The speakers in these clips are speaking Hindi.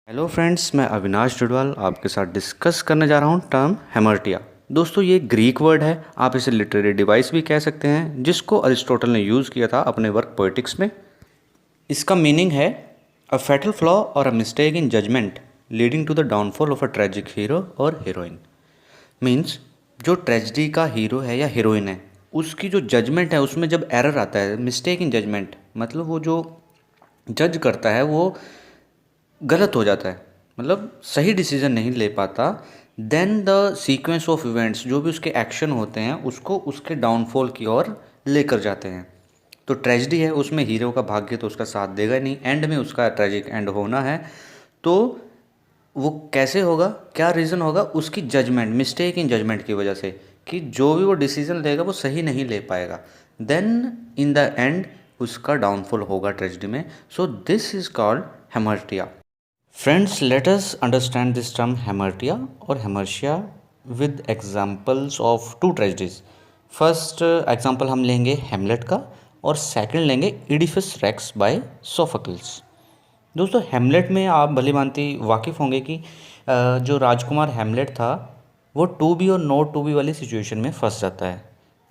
हेलो फ्रेंड्स, मैं अविनाश जुडवाल आपके साथ डिस्कस करने जा रहा हूँ टर्म हेमर्टिया। दोस्तों, ये ग्रीक वर्ड है। आप इसे लिटरेरी डिवाइस भी कह सकते हैं, जिसको अरिस्टोटल ने यूज़ किया था अपने वर्क पोएटिक्स में। इसका मीनिंग है अ फैटल फ्लॉ और a mistake in judgement leading to the downfall of a tragic hero और हीरोइन। मीन्स जो ट्रेजिडी का हीरो है या हीरोइन है, उसकी जो जजमेंट है उसमें जब एरर आता है, मिस्टेक इन जजमेंट मतलब वो जो जज करता है वो गलत हो जाता है, मतलब सही डिसीजन नहीं ले पाता। Then the sequence of events, जो भी उसके एक्शन होते हैं, उसको उसके डाउनफॉल की ओर लेकर जाते हैं। तो ट्रेजिडी है, उसमें हीरो का भाग्य तो उसका साथ देगा ही नहीं, एंड में उसका ट्रेजिक एंड होना है। तो वो कैसे होगा, क्या रीज़न होगा, उसकी जजमेंट, मिस्टेक इन जजमेंट की वजह से, कि जो भी वो डिसीजन लेगा वो सही नहीं ले पाएगा। देन इन द एंड उसका डाउनफॉल होगा ट्रेजिडी में। So this is called hamartia. Friends, let us understand this term hamartia or hamartia with examples of two tragedies. First example हम लेंगे हेमलेट का और सेकंड लेंगे इडिफस रेक्स बाय सोफोक्लिस। दोस्तों, हेमलेट में आप भली भांति वाकिफ़ होंगे कि जो राजकुमार हेमलेट था वो टू बी और नॉट टू बी वाली सिचुएशन में फंस जाता है।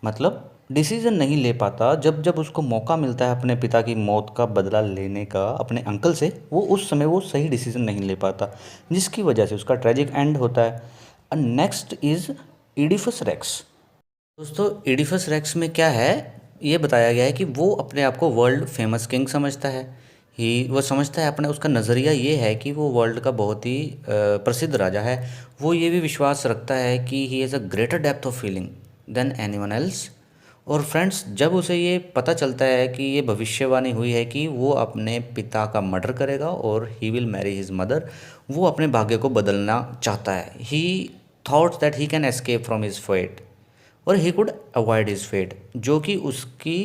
मतलब डिसीज़न नहीं ले पाता। जब जब उसको मौका मिलता है अपने पिता की मौत का बदला लेने का अपने अंकल से, वो उस समय वो सही डिसीज़न नहीं ले पाता, जिसकी वजह से उसका ट्रेजिक एंड होता है। Next is Oedipus Rex. दोस्तों, इडिफस रेक्स में क्या है, ये बताया गया है कि वो अपने आप को वर्ल्ड फेमस किंग समझता है। वो समझता है, अपना उसका नज़रिया ये है कि वो वर्ल्ड का बहुत ही प्रसिद्ध राजा है। वो ये भी विश्वास रखता है कि he has a greater depth of feeling than anyone else. और फ्रेंड्स, जब उसे ये पता चलता है कि ये भविष्यवाणी हुई है कि वो अपने पिता का मर्डर करेगा और he will marry his mother, वो अपने भाग्य को बदलना चाहता है। He thought that he can escape from his fate और he could avoid his fate, जो कि उसकी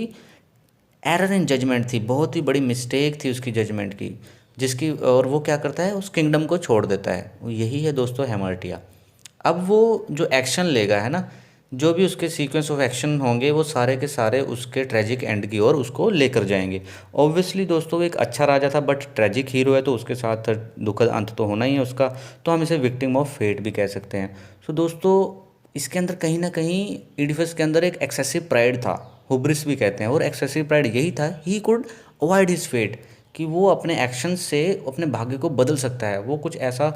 एरर इन जजमेंट थी, बहुत ही बड़ी मिस्टेक थी उसकी जजमेंट की, जिसकी और वो क्या करता है, उस किंगडम को छोड़ देता है। यही है दोस्तों हेमर्टिया। अब वो जो एक्शन लेगा है ना, जो भी उसके सीक्वेंस ऑफ एक्शन होंगे, वो सारे के सारे उसके ट्रेजिक एंड की ओर उसको लेकर जाएंगे। ऑब्वियसली दोस्तों, वो एक अच्छा राजा था बट ट्रेजिक हीरो है, तो उसके साथ दुखद अंत तो होना ही है उसका। तो हम इसे विक्टिम ऑफ फेट भी कह सकते हैं। सो दोस्तों, इसके अंदर कहीं ना कहीं इडिफस के अंदर एक एक्सेसिव प्राइड था, हुब्रिस भी कहते हैं, और एक्सेसिव प्राइड यही था, he could avoid his fate, कि वो अपने एक्शन से अपने भाग्य को बदल सकता है। वो कुछ ऐसा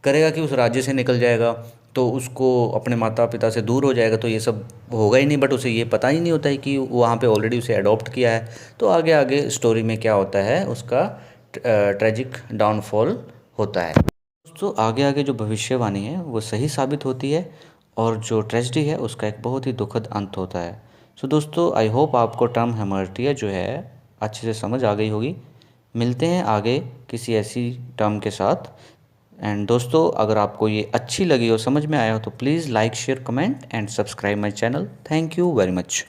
करेगा कि उस राज्य से निकल जाएगा, तो उसको अपने माता पिता से दूर हो जाएगा, तो ये सब होगा ही नहीं। बट उसे ये पता ही नहीं होता है कि वहाँ पे ऑलरेडी उसे अडॉप्ट किया है। तो आगे आगे स्टोरी में क्या होता है, उसका ट्रेजिक डाउनफॉल होता है। दोस्तों, आगे आगे जो भविष्यवाणी है वो सही साबित होती है, और जो ट्रेजिडी है उसका एक बहुत ही दुखद अंत होता है। सो दोस्तों, आई होप आपको टर्म हेमर्टिया जो है अच्छे से समझ आ गई होगी। मिलते हैं आगे किसी ऐसी टर्म के साथ। एंड दोस्तों, अगर आपको ये अच्छी लगी हो, समझ में आया हो, तो please like share comment and subscribe my channel. Thank you very much.